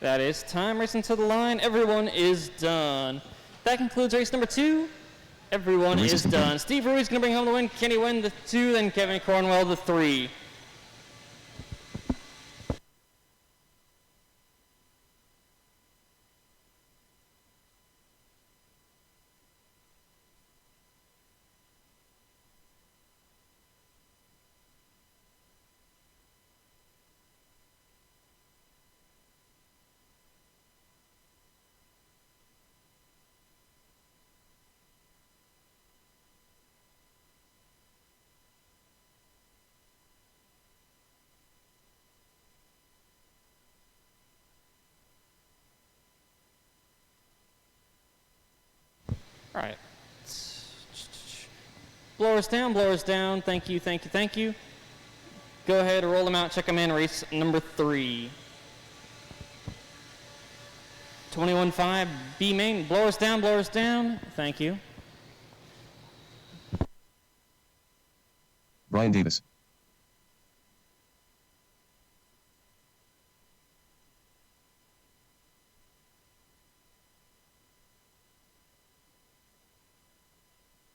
That is time racing to the line. Everyone is done. That concludes race number 2. Everyone is done. Steve Ruiz is going to bring home the win. Kenny Wynn the 2, then Kevin Cornwell the 3. All right. Blowers down. Thank you, thank you, thank you. Go ahead, roll them out, check them in. Race number 3. 21.5 B main. Blowers down. Thank you. Brian Davis.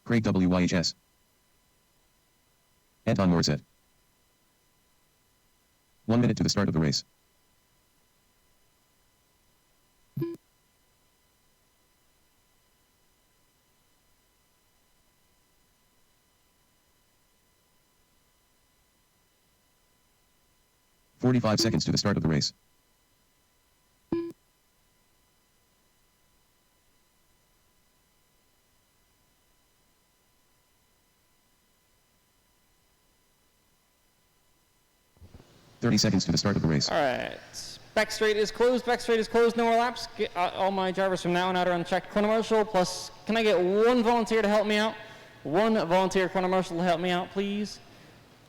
Craig WYHS. Anton Morissette. 1 minute to the start of the race. "45 seconds to the start of the race. "30 seconds to the start of the race. All right. Back straight is closed. No more laps. All my drivers from now on out are unchecked. Corner marshal, plus, can I get one volunteer to help me out? One volunteer corner marshal to help me out, please.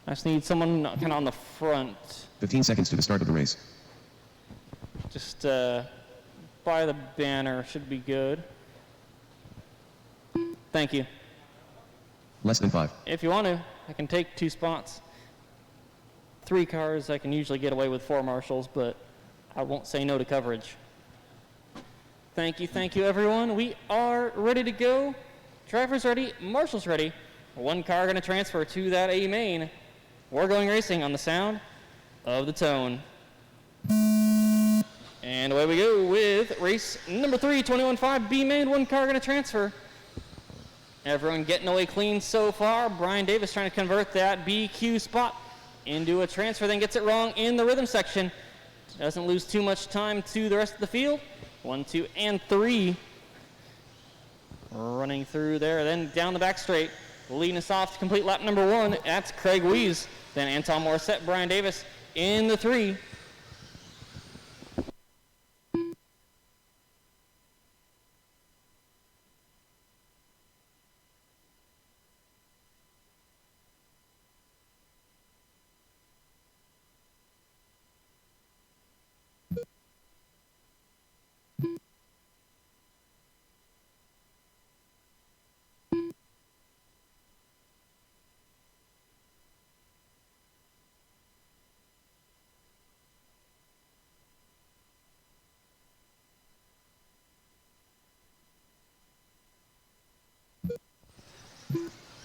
I just need someone kind of on the front. 15 seconds to the start of the race. Just by the banner should be good. Thank you. Less than 5. If you want to, I can take 2 spots. 3 cars, I can usually get away with 4 marshals, but I won't say no to coverage. Thank you, everyone. We are ready to go. Drivers ready, marshals ready. 1 car going to transfer to that A main. We're going racing on the sound of the tone. And away we go with race number 3, 21.5 B main. 1 car going to transfer. Everyone getting away clean so far. Brian Davis trying to convert that BQ spot into a transfer, then gets it wrong in the rhythm section. Doesn't lose too much time to the rest of the field. 1, 2, and 3. Running through there, then down the back straight. Leading us off to complete lap number 1. That's Craig Wees. Then Anton Morissette, Brian Davis in the 3.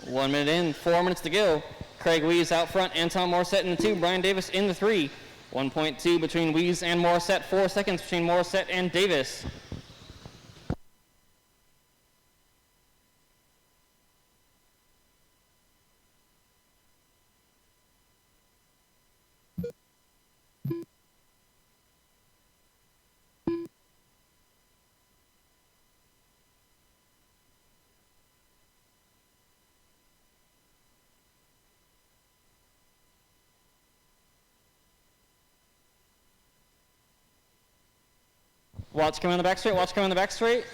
One minute in, 4 minutes to go. Craig Wees out front, Anton Morissette in the 2, Brian Davis in the 3. 1.2 between Wees and Morissette, 4 seconds between Morissette and Davis. Watch coming on the back straight,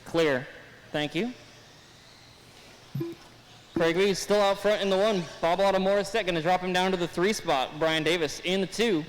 Clear. Thank you. Craig Wees still out front in the 1. Bob Otto Morissette going to drop him down to the 3 spot. Brian Davis in the 2.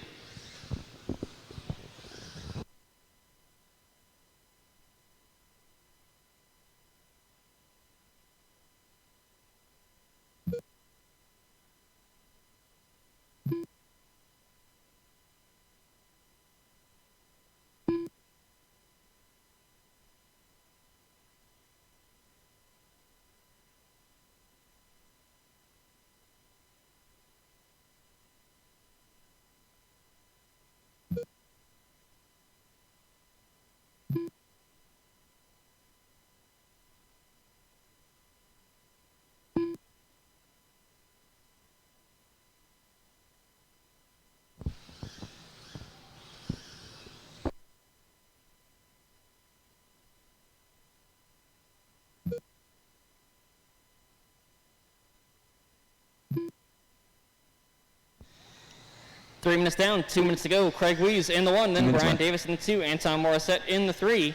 3 minutes down, 2 minutes to go. Craig Wees in the 1, then 2 minutes Brian left. Davis in the 2, Anton Morissette in the 3.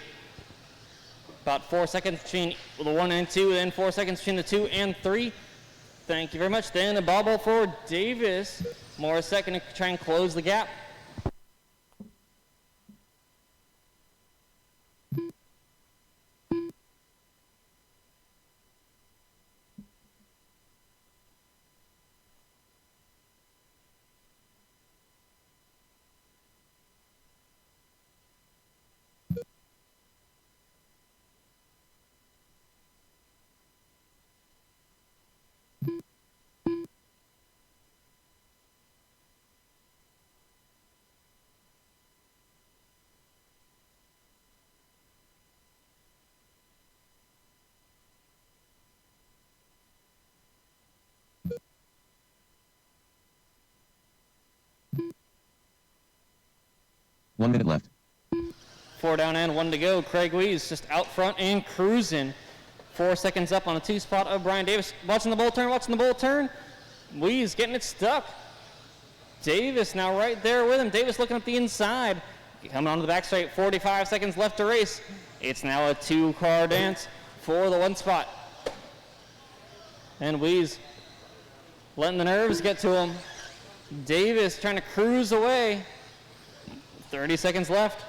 About 4 seconds between the 1 and 2, then 4 seconds between the 2 and 3. Thank you very much. Then a bobble for Davis. Morissette going to try and close the gap. One minute left. 4 down and 1 to go. Craig Wees just out front and cruising. 4 seconds up on a 2 spot of Brian Davis. Watching the bull turn. Wees getting it stuck. Davis now right there with him. Davis looking up the inside. Coming onto the back straight. 45 seconds left to race. It's now a 2-car dance for the 1 spot. And Wees letting the nerves get to him. Davis trying to cruise away. 30 seconds left.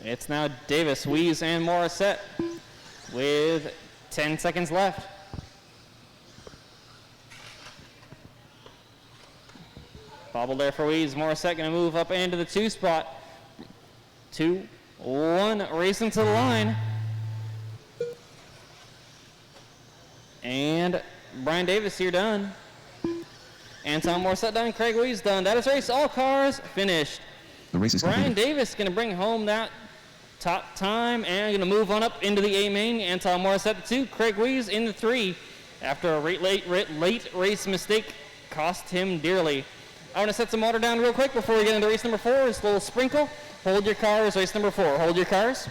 It's now Davis, Wees, and Morissette with 10 seconds left. Bobble there for Wees. Morissette going to move up into the 2 spot. 2, 1, racing to the line. And Brian Davis here done. Anton Morissette done. Craig Wees done. That is race. All cars finished. The race is Brian completed. Davis going to bring home that top time and going to move on up into the A main. Anton Morissette the 2. Craig Wees in the 3. After a late race mistake cost him dearly. I want to set some water down real quick before we get into race number 4. Just a little sprinkle. Hold your cars, race number 4. Hold your cars.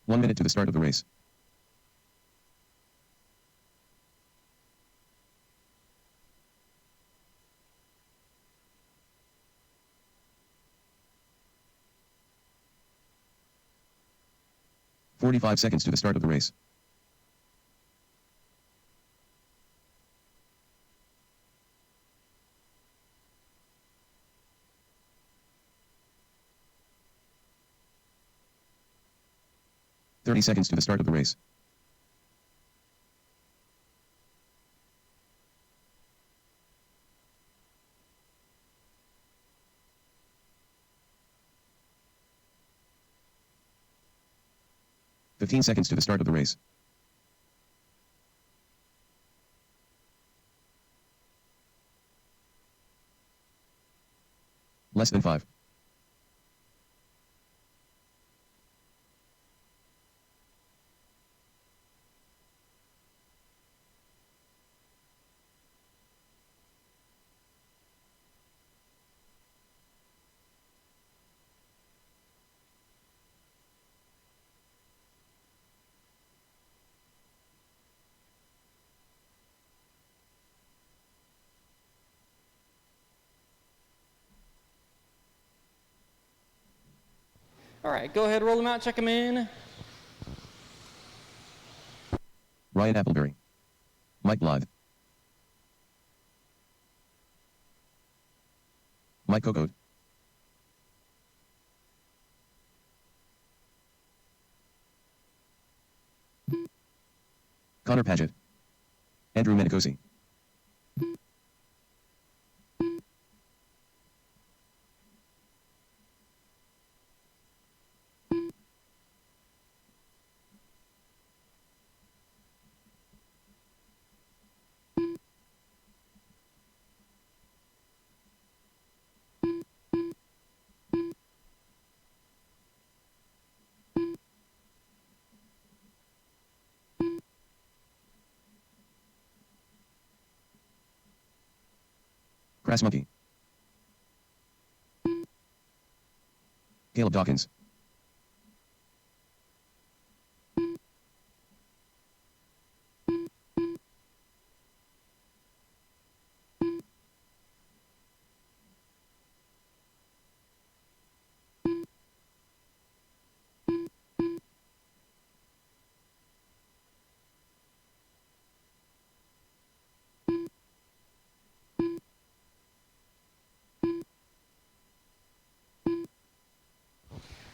One minute to the start of the race. "45 seconds to the start of the race. "30 seconds to the start of the race. "15 seconds to the start of the race. Less than 5. All right, go ahead, roll them out, check them in. Ryan Appleberry. Mike Blythe. Mike Kokot. Connor Paget. Andrew Menicosi. Crass Monkey. Caleb Dawkins.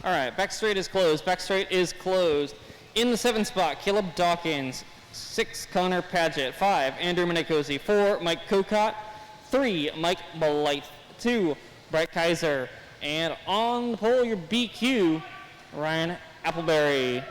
All right, back straight is closed. Back straight is closed. In the 7th spot, Caleb Dawkins. 6, Connor Paget. 5, Andrew Menicosi. 4, Mike Kokot. 3, Mike Blythe. 2, Brett Kaiser. And on the pole, your BQ, Ryan Appleberry.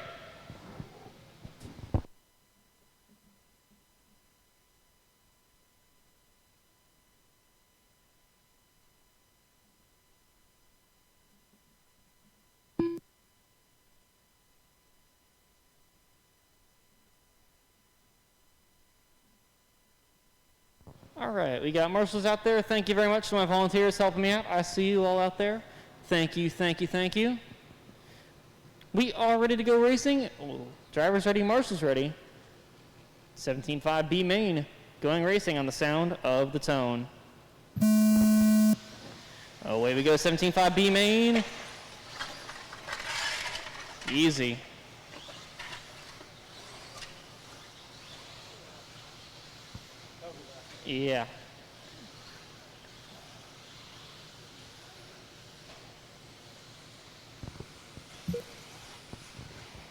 All right, we got marshals out there. Thank you very much to my volunteers helping me out. I see you all out there. Thank you, thank you, thank you. We are ready to go racing. Oh, drivers ready, marshals ready. 17.5 B main, going racing on the sound of the tone. Away we go, 17.5 B main. Easy. Yeah.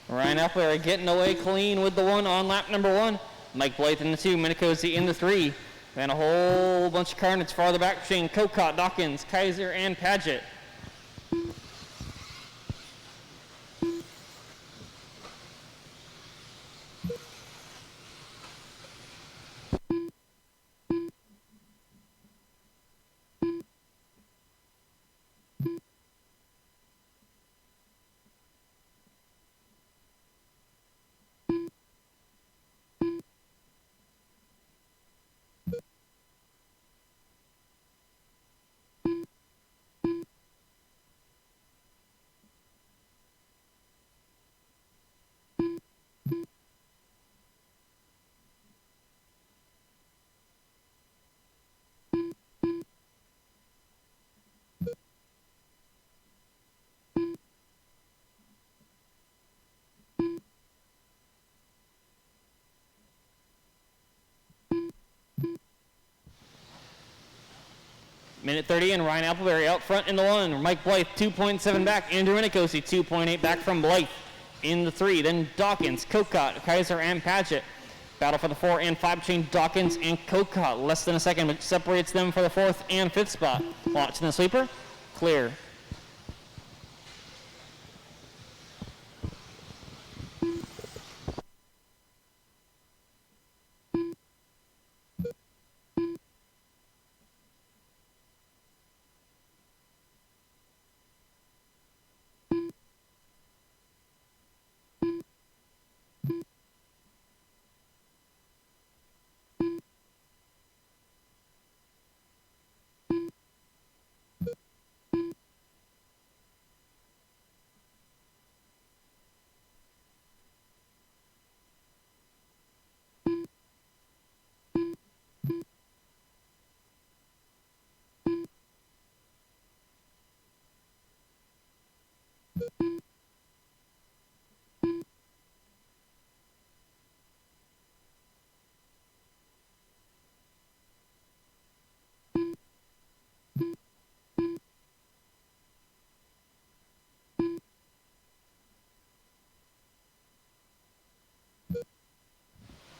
Ryan Appleberry getting away clean with the 1 on lap number 1. Mike Blythe in the 2, Menicosi in the 3. Then a whole bunch of carnage farther back between Kokot, Dawkins, Kaiser, and Paget. Minute 30 and Ryan Appleberry out front in the 1. Mike Blythe 2.7 back. Andrew Menicosi 2.8 back from Blythe in the 3. Then Dawkins, Kokot, Kaiser, and Paget. Battle for the 4 and 5 between Dawkins and Kokot. Less than a second, which separates them for the 4th and 5th spot. Watching the sweeper. Clear.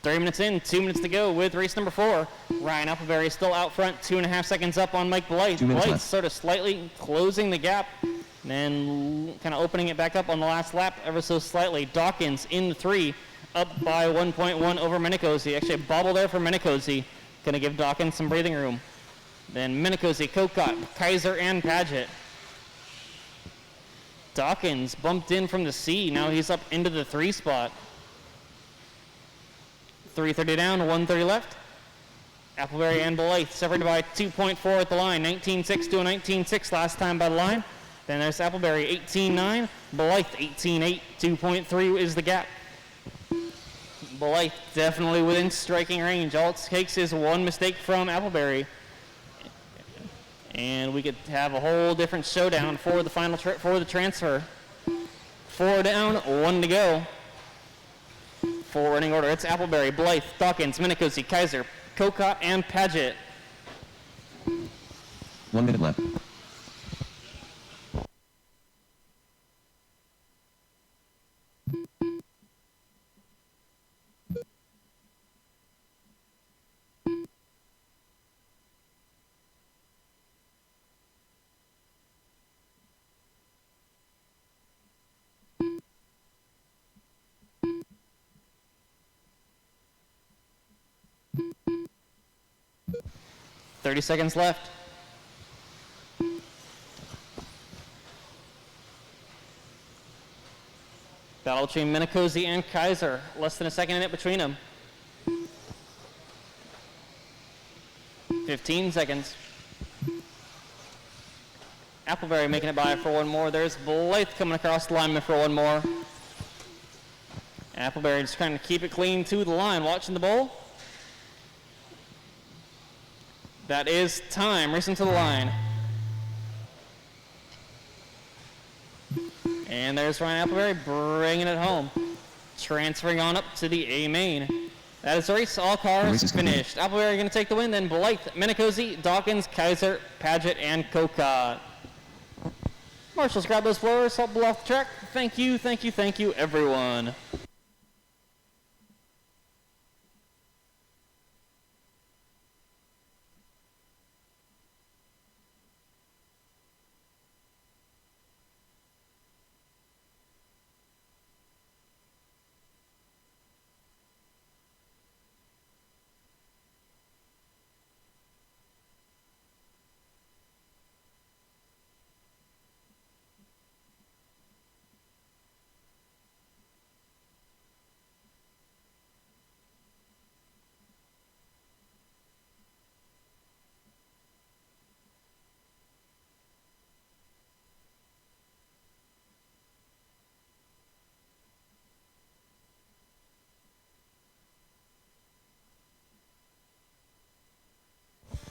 3 minutes in, 2 minutes to go with race number 4. Ryan Appleberry still out front, 2.5 seconds up on Mike Blythe. 2 minutes Blythe left. sort of slightly closing the gap, and then kind of opening it back up on the last lap ever so slightly. Dawkins in 3, up by 1.1 over Minicozy. Actually a bobble there for Minicozy. Going to give Dawkins some breathing room. Then Minicozy, Kokot, Kaiser, and Paget. Dawkins bumped in from the C. Now he's up into the 3 spot. 3:30 down, 1:30 left. Appleberry and Blythe separated by 2.4 at the line. 19.6 to a 19.6 last time by the line. Then there's Appleberry, 18.9. Blythe, 18.8. 2.3 is the gap. Blythe definitely within striking range. All it takes is one mistake from Appleberry, and we could have a whole different showdown for the final for the transfer. 4 down, 1 to go. Full running order. It's Appleberry, Blythe, Dawkins, Minicozy, Kaiser, Kokot, and Paget. 1 minute left. Thirty seconds left. Battle between Minicozy and Kaiser. Less than a second in it between them. 15 seconds. Appleberry making it by for one more. There's Blythe coming across the line for one more. Appleberry just trying to keep it clean to the line. Watching the bowl. That is time. Racing to the line. And there's Ryan Appleberry bringing it home. Transferring on up to the A main. That is the race. All cars finished. Appleberry going to take the win. Then Blythe, Minicozy, Dawkins, Kaiser, Paget, and Kokot. Marshals, grab those blowers. Help blow off the track. Thank you, thank you, thank you, everyone.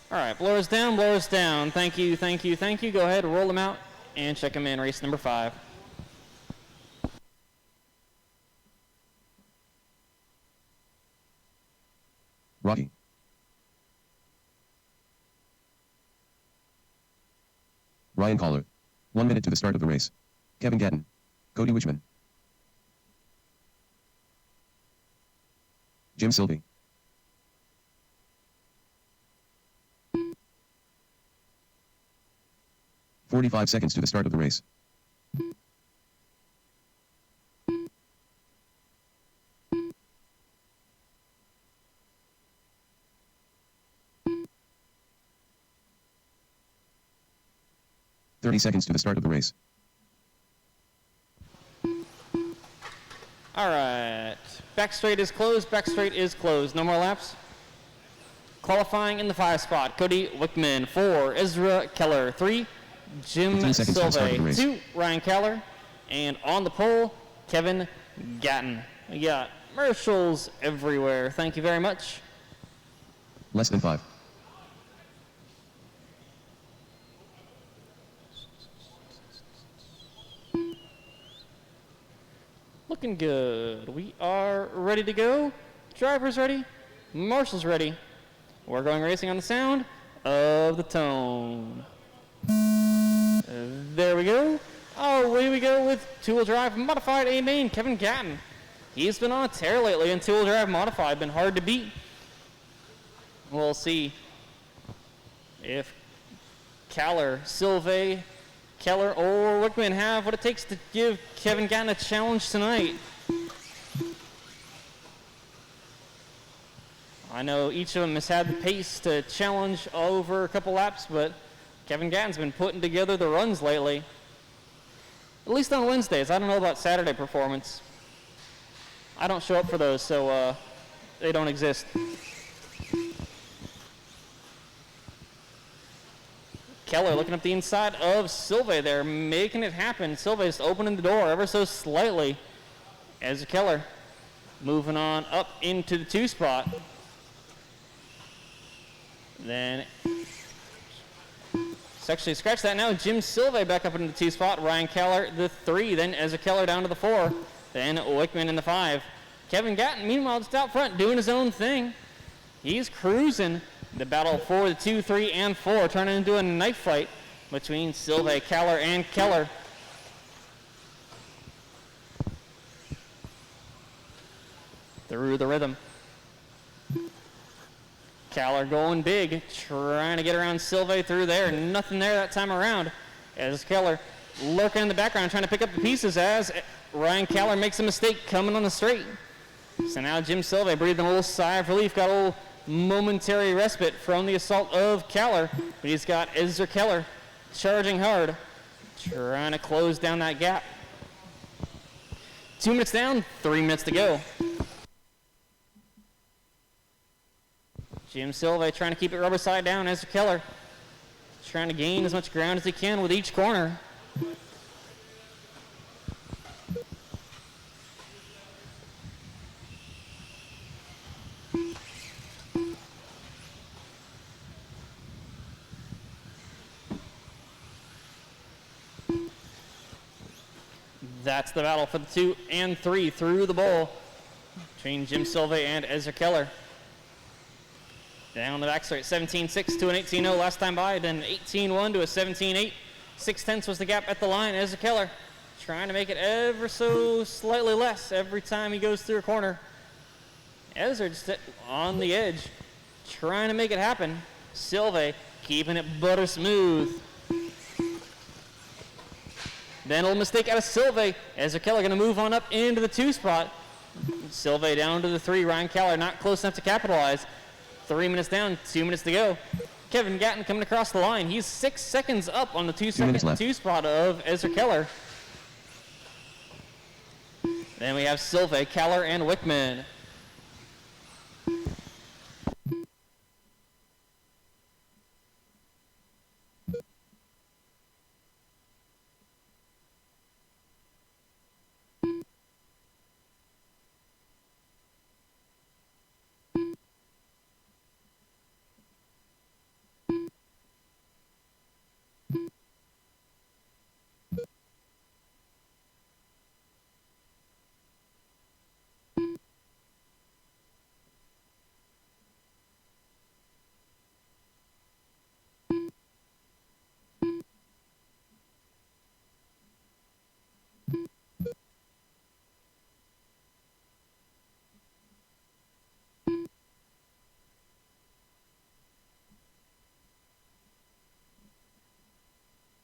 All right, blowers down, blowers down. Thank you, thank you, thank you. Go ahead, roll them out, and check them in. Race number 5. Rocky. Ryan Collar. 1 minute to the start of the race. Kevin Gatton. Cody Wichman. Jim Sylvie. "45 seconds to the start of the race. "30 seconds to the start of the race. All right, back straight is closed, back straight is closed. No more laps. Qualifying in the 5 spot, Cody Wickman. 4, Ezra Keller. 3, Jim 15 seconds to the start of the Silve. race. 2, Ryan Keller. And on the pole, Kevin Gatton. We got marshals everywhere. Thank you very much. Less than 5. Looking good. We are ready to go. Drivers ready. Marshals ready. We're going racing on the sound of the tone. There we go. Oh, away we go with two-wheel drive modified A main, Kevin Gatton. He's been on a tear lately in two-wheel drive modified, been hard to beat. We'll see if Keller, Silve, Keller, or Wickman have what it takes to give Kevin Gatton a challenge tonight. I know each of them has had the pace to challenge over a couple laps, but Kevin Gatton's been putting together the runs lately. At least on Wednesdays. I don't know about Saturday performance. I don't show up for those, so they don't exist. Keller looking up the inside of Silve there, making it happen. Silve just opening the door ever so slightly. As Keller moving on up into the 2 spot. Then, let's actually scratch that now. Jim Silve back up into the 2 spot. Ryan Keller, the 3. Then Ezra Keller down to the 4. Then Wickman in the 5. Kevin Gatton, meanwhile, just out front doing his own thing. He's cruising. The battle for the 2, 3, and 4 turning into a knife fight between Silve, Keller, and Keller. Through the rhythm. Keller going big, trying to get around Silve through there. Nothing there that time around. As Keller lurking in the background, trying to pick up the pieces as Ryan Keller makes a mistake coming on the straight. So now Jim Silve breathing a little sigh of relief, got a little momentary respite from the assault of Keller. But he's got Ezra Keller charging hard, trying to close down that gap. 2 minutes down, 3 minutes to go. Jim Silve trying to keep it rubber side down. Ezra Keller trying to gain as much ground as he can with each corner. That's the battle for the 2 and 3 through the bowl between Jim Silve and Ezra Keller. Down the back straight, 17.6 to an 18.0 last time by, then 18.1 to a 17.8. 6/10 was the gap at the line. Ezra Keller trying to make it ever so slightly less every time he goes through a corner. Ezra just on the edge, trying to make it happen. Silve keeping it butter smooth. Then a little mistake out of Silve. Ezra Keller going to move on up into the 2 spot. Silve down to the 3. Ryan Keller not close enough to capitalize. 3 minutes down, 2 minutes to go. Kevin Gatton coming across the line. He's 6 seconds up on the 2 spot of Ezra Keller. Then we have Silve, Keller, and Wickman.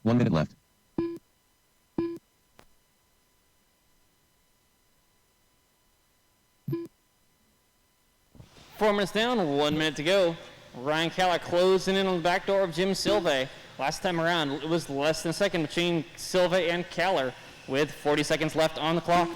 One minute left. Four minutes down, 1 minute to go. Ryan Keller closing in on the back door of Jim Silve. Last time around, it was less than a second between Silve and Keller with 40 seconds left on the clock.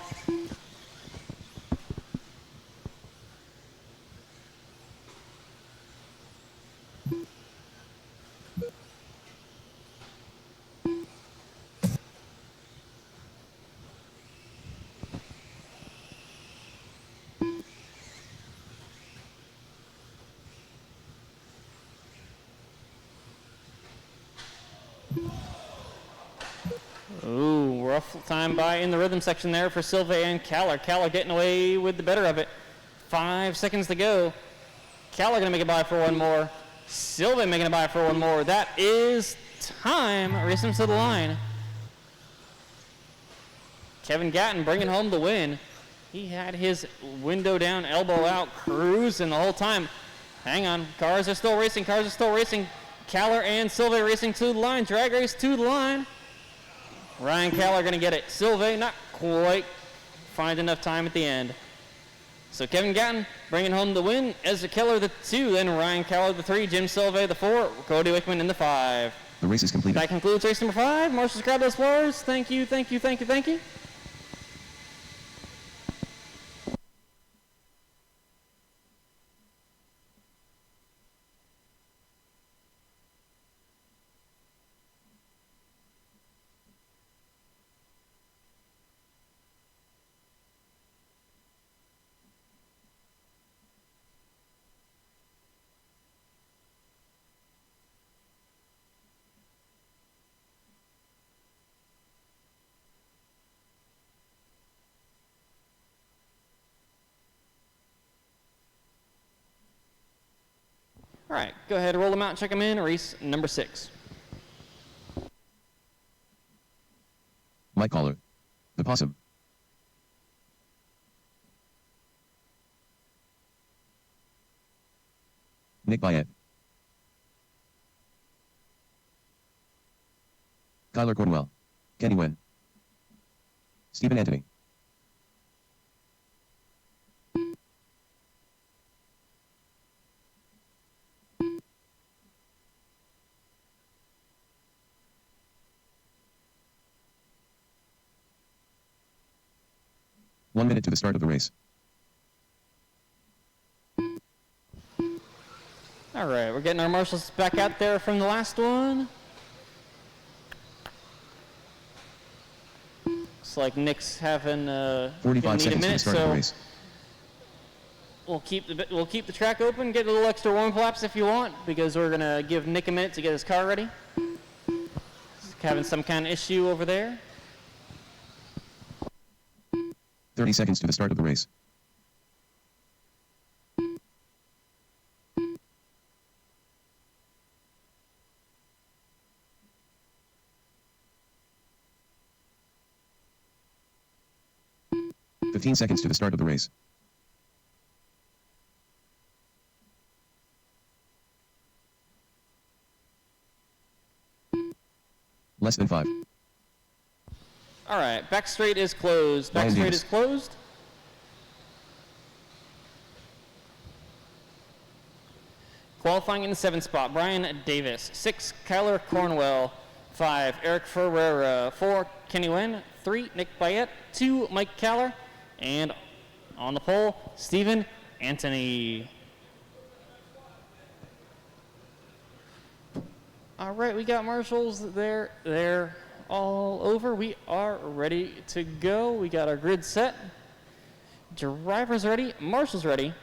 Ooh, rough time by in the rhythm section there for Silve and Keller. Keller getting away with the better of it. 5 seconds to go. Keller gonna make it by for one more. Silve making it by for one more. That is time. Racing to the line. Kevin Gatton bringing home the win. He had his window down, elbow out, cruising the whole time. Hang on, cars are still racing, Kaller and Silve racing to the line, drag race to the line. Ryan Kaller gonna get it. Silve not quite find enough time at the end. So Kevin Gatton bringing home the win. Ezra Keller the 2, then Ryan Kaller the 3, Jim Silve the 4, Cody Wickman in the 5. The race is completed. That concludes race number 5. Marshals, grab those flowers. Thank you. All right, go ahead, roll them out, check them in. Race number 6. Mike Kaller. The Possum. Nick Byett. Kyler Cornwell. Kenny Wen. Stephen Anthony. One minute to the start of the race. All right, we're getting our marshals back out there from the last one. Looks like Nick's having 45 need a seconds to the minute, start of the so race. we'll keep the track open. Get a little extra warm-up laps if you want, because we're gonna give Nick a minute to get his car ready. He's having some kind of issue over there. 30 seconds to the start of the race. "15 seconds to the start of the race. Less than 5. All right, back straight is closed. Back Ryan straight Davis. is closed. Qualifying in the 7th spot, Brian Davis. 6, Kyler Cornwell. 5, Eric Ferreira. 4, Kenny Wen. 3, Nick Byett. 2, Mike Kaller. And on the pole, Stephen Anthony. All right, we got marshals there. They're all over. We are ready to go. We got our grid set. Drivers ready. Marshals ready.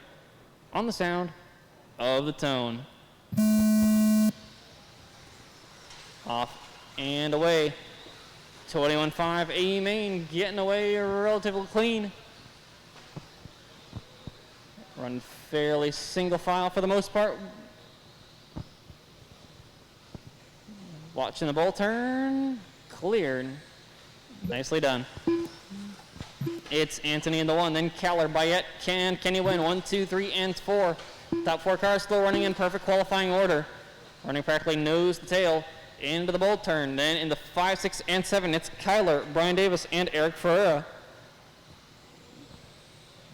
On the sound of the tone. Off and away. 21.5 A main getting away relatively clean. Run fairly single file for the most part. Watching the bull turn. Cleared. Nicely done. It's Anthony in the 1, then Kaller, Byett, Kenny Wen, 1, 2, 3, and 4. Top 4 cars still running in perfect qualifying order. Running practically nose to tail into the bolt turn. Then in the 5, 6, and 7, it's Kyler, Brian Davis, and Eric Ferreira.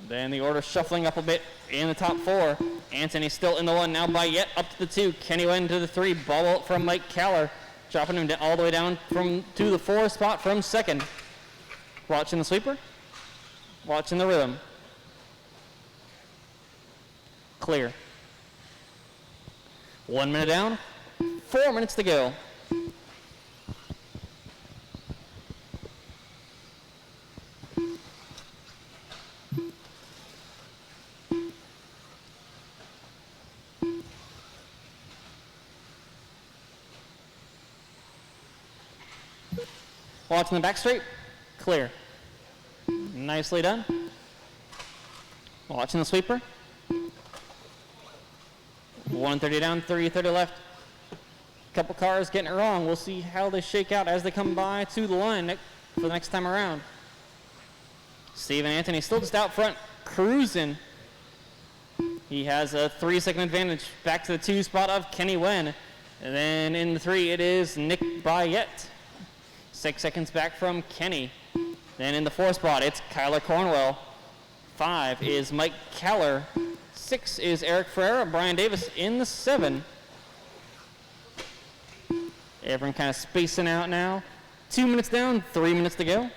Then the order shuffling up a bit in the top 4. Anthony still in the 1, now Byett up to the 2. Kenny Wen to the 3, bubble from Mike Kaller. Dropping him all the way down to the 4 spot from 2nd. Watching the sweeper. Watching the rhythm. Clear. 1 minute down. 4 minutes to go. Watching the back straight, clear. Nicely done. Watching the sweeper. 130 down, 330 left. Couple cars getting it wrong. We'll see how they shake out as they come by to the line for the next time around. Stephen Anthony still just out front, cruising. He has a 3-second advantage. Back to the 2 spot of Kenny Wen. And then in the 3, it is Nick Bayette. 6 seconds back from Kenny. Then in the 4 spot, it's Kyler Cornwell. 5 is Mike Keller. 6 is Eric Ferreira. Brian Davis in the 7. Everyone kind of spacing out now. 2 minutes down, 3 minutes to go.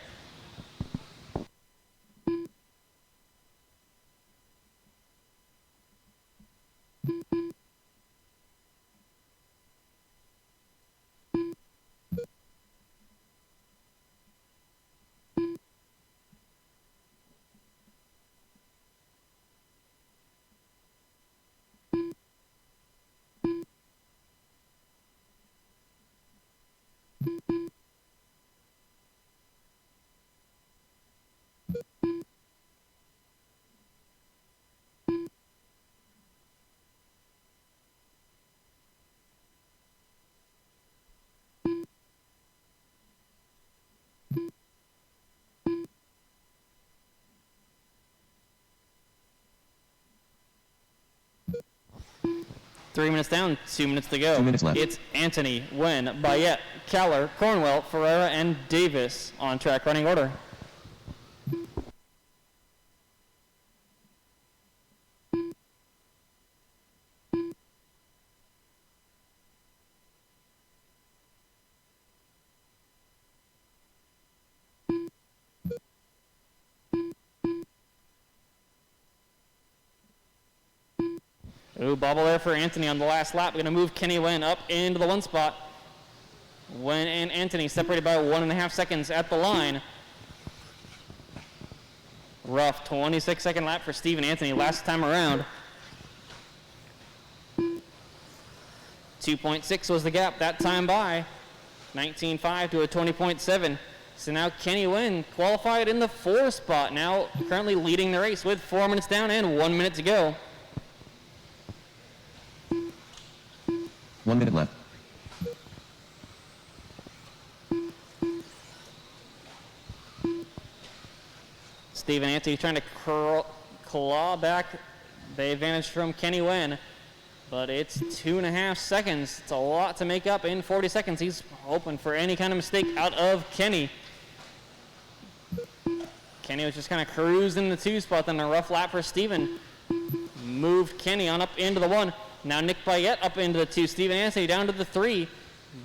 Three minutes down, 2 minutes to go. 2 minutes left. It's Anthony, Wen, Bayette, Keller, Cornwell, Ferreira, and Davis on track running order. Ooh, bobble there for Anthony on the last lap. Going to move Kenny Wen up into the 1 spot. Wen and Anthony separated by 1.5 seconds at the line. Rough 26-second lap for Stephen Anthony last time around. 2.6 was the gap that time by. 19.5 to a 20.7. So now Kenny Wen qualified in the 4 spot. Now currently leading the race with 4 minutes down and 1 minute to go. 1 minute left. Stephen Anthony trying to claw back the advantage from Kenny Wen, but it's 2.5 seconds. It's a lot to make up in 40 seconds. He's hoping for any kind of mistake out of Kenny. Kenny was just kind of cruising the 2 spot, then a rough lap for Stephen. Moved Kenny on up into the 1. Now Nick Bayette up into the 2. Stephen Anthony down to the 3.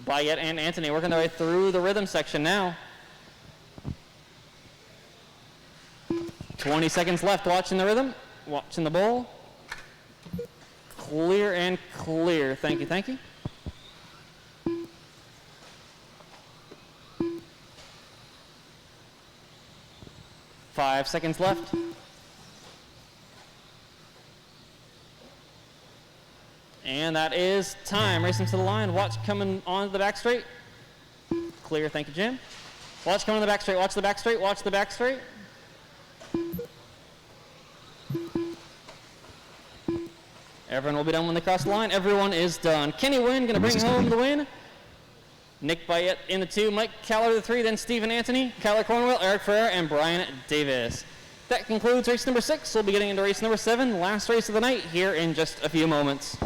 Bayette and Anthony working their way through the rhythm section now. 20 seconds left watching the rhythm, watching the bowl. Clear and clear. Thank you, thank you. Five seconds left. And that is time. Racing to the line. Watch coming on the back straight. Clear. Thank you, Jim. Watch coming on the back straight. Watch the back straight. Watch the back straight. Everyone will be done when they cross the line. Everyone is done. Kenny Wen going to bring home the win. Nick Bayette in the 2. Mike Keller the 3. Then Stephen Anthony, Kyler Cornwell, Eric Ferrer, and Brian Davis. That concludes race number 6. We'll be getting into race number 7, last race of the night, here in just a few moments.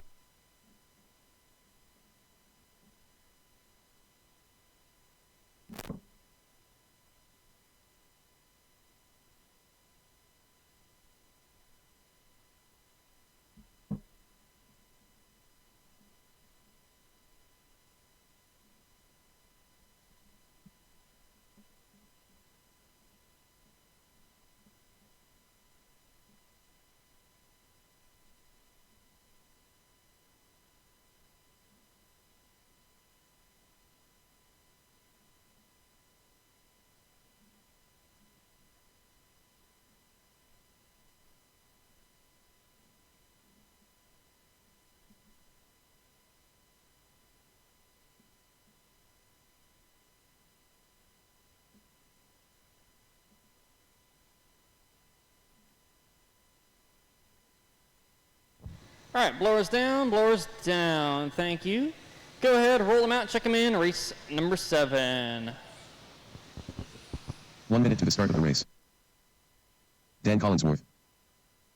All right, blowers down. Thank you. Go ahead, roll them out, check them in. Race number 7. 1 minute to the start of the race. Dan Collinsworth.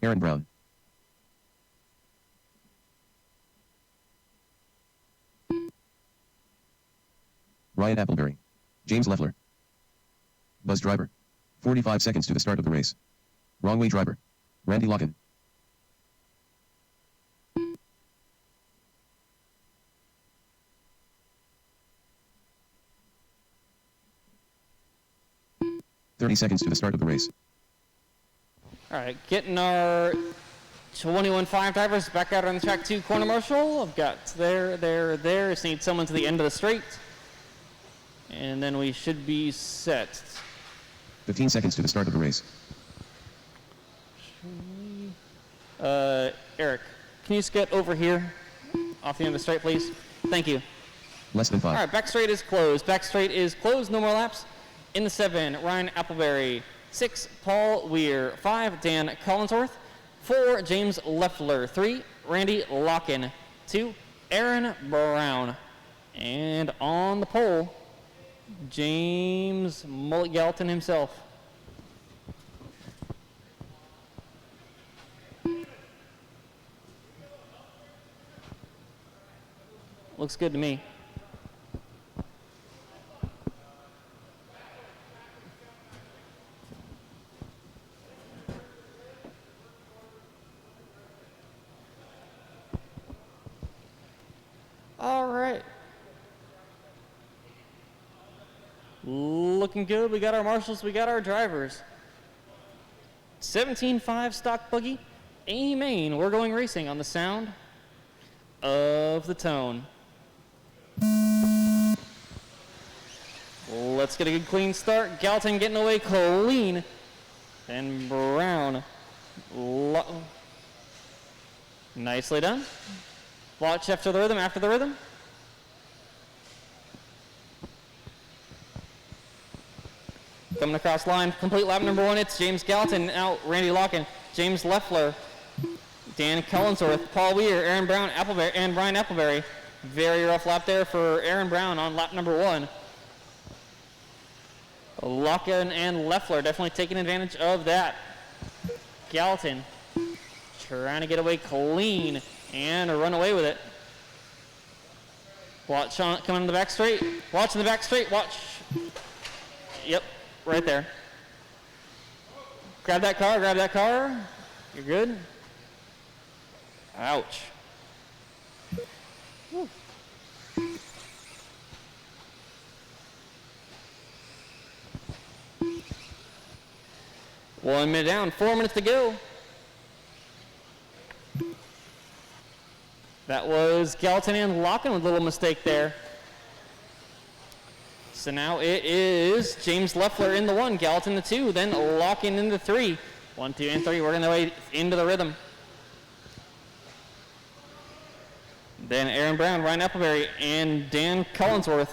Aaron Brown. Ryan Appleberry. James Leffler. Buzz Driver. 45 seconds to the start of the race. Wrong way driver. Randy Locken. Seconds to the start of the race. All right, getting our 21.5 drivers back out on the track 2 corner marshal. I've got there. Just need someone to the end of the straight. And then we should be set. 15 seconds to the start of the race. Eric, can you just get over here off the end of the straight, please? Thank you. Less than 5. All right, back straight is closed. Back straight is closed. No more laps. In the 7, Ryan Appleberry. 6, Paul Weir. 5, Dan Collinsworth. 4, James Leffler. 3, Randy Locken. 2, Aaron Brown. And on the pole, James Mullet Gallatin himself. Looks good to me. All right. Looking good. We got our marshals. We got our drivers. 17.5 stock buggy. Amen. We're going racing on the sound of the tone. Let's get a good clean start. Gallatin getting away clean. And Brown. Nicely done. Watch after the rhythm, Coming across line, complete lap number 1, it's James Gallatin, out Randy Locken, James Leffler, Dan Collinsworth, Paul Weir, Aaron Brown, and Brian Appleberry. Very rough lap there for Aaron Brown on lap number 1. Locken and Leffler definitely taking advantage of that. Gallatin trying to get away clean and run away with it. Watch on coming in the back straight. Watch in the back straight. Watch. Yep, right there. Grab that car. You're good. Ouch. Whew. One minute down, 4 minutes to go. That was Gallatin and Locken with a little mistake there. So now it is James Leffler in the 1, Gallatin the 2, then Locken in the 3. 1, 2, and 3, working their way into the rhythm. Then Aaron Brown, Ryan Appleberry, and Dan Collinsworth.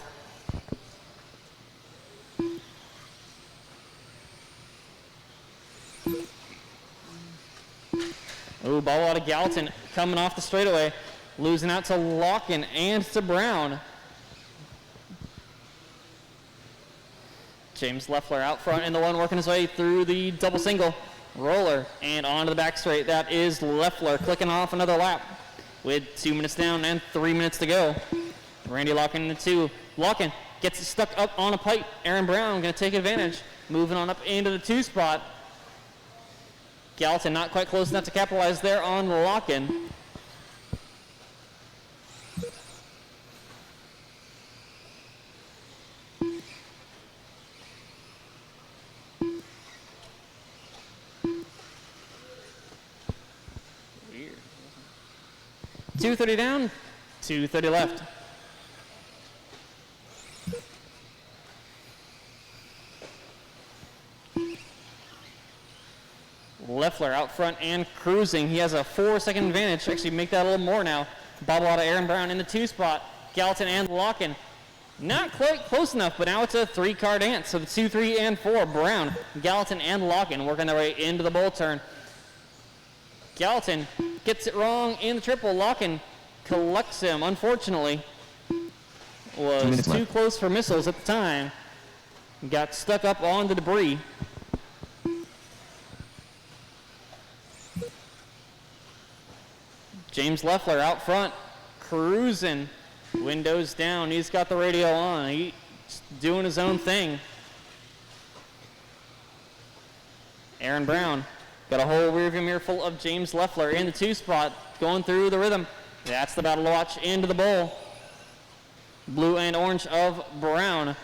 Ooh, ball out of Gallatin coming off the straightaway. Losing out to Locken and to Brown. James Leffler out front in the 1, working his way through the double single. Roller and onto the back straight. That is Leffler clicking off another lap with 2 minutes down and 3 minutes to go. Randy Locken in the 2. Locken gets it stuck up on a pipe. Aaron Brown going to take advantage. Moving on up into the 2 spot. Gallatin not quite close enough to capitalize there on Locken. Weird. 2:30 down, 2:30 left. Leffler out front and cruising. He has a 4-second advantage. Actually, make that a little more now. Bobble out of Aaron Brown in the 2 spot. Gallatin and Locken. Not quite close enough, but now it's a 3-car dance. So the 2, 3, and 4. Brown, Gallatin, and Locken working their way into the bull turn. Gallatin gets it wrong in the triple. Locken collects him, unfortunately. Was too close for missiles at the time. Got stuck up on the debris. James Leffler out front, cruising, windows down. He's got the radio on. He's doing his own thing. Aaron Brown got a whole rearview mirror full of James Leffler in the 2 spot, going through the rhythm. That's the battle to watch into the bowl. Blue and orange of Brown.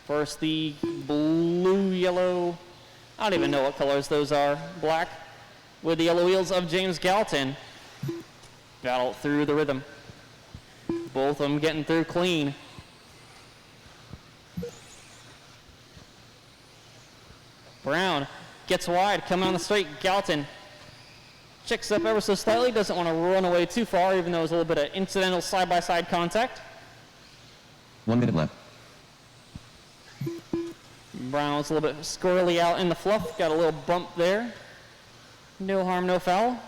First the blue, yellow, I don't even know what colors those are. Black with the yellow wheels of James Gallatin. Battle through the rhythm. Both of them getting through clean. Brown gets wide, coming on the straight. Gallatin checks up ever so slightly, doesn't want to run away too far, even though it was a little bit of incidental side-by-side contact. 1 minute left. Brown's a little bit squirrely out in the fluff, got a little bump there. No harm, no foul.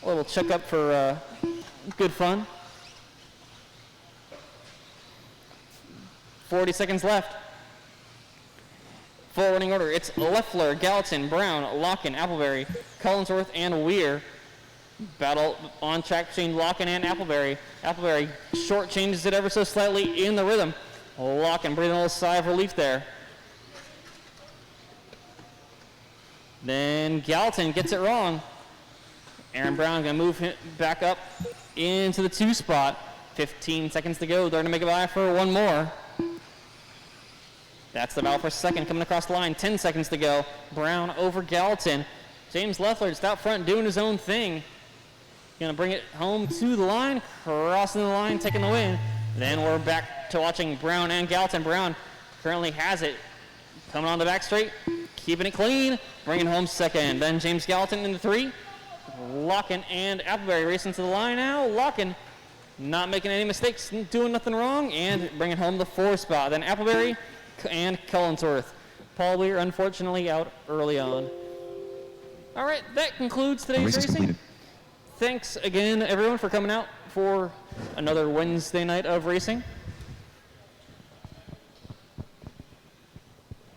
A little checkup for good fun. 40 seconds left. Full running order. It's Leffler, Gallatin, Brown, Locken, Appleberry, Collinsworth, and Weir. Battle on track between Locken and Appleberry. Appleberry short changes it ever so slightly in the rhythm. Locken breathing a little sigh of relief there. Then Gallatin gets it wrong. Aaron Brown gonna move him back up into the 2 spot. 15 seconds to go. They're gonna make a buy for one more. That's the battle for second coming across the line. 10 seconds to go. Brown over Gallatin. James Leffler just out front doing his own thing. Gonna bring it home to the line, crossing the line, taking the win. Then we're back to watching Brown and Gallatin. Brown currently has it. Coming on the back straight, keeping it clean, bringing home second. Then James Gallatin in the 3. Locken and Appleberry racing to the line now. Locken not making any mistakes, doing nothing wrong, and bringing home the 4 spot. Then Appleberry and Collinsworth. Paul Weir unfortunately out early on. All right, that concludes The today's race is racing. completed. Thanks again, everyone, for coming out for another Wednesday night of racing.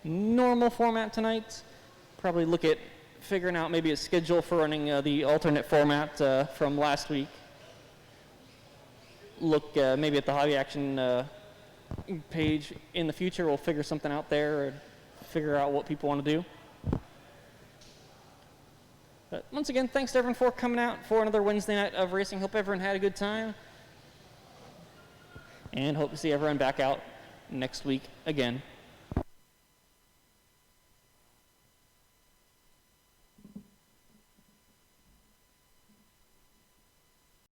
Normal format tonight. Probably look at figuring out maybe a schedule for running the alternate format from last week. Look maybe at the Hobby Action page in the future. We'll figure something out there and figure out what people want to do. But once again, thanks to everyone for coming out for another Wednesday night of racing. Hope everyone had a good time. And hope to see everyone back out next week again.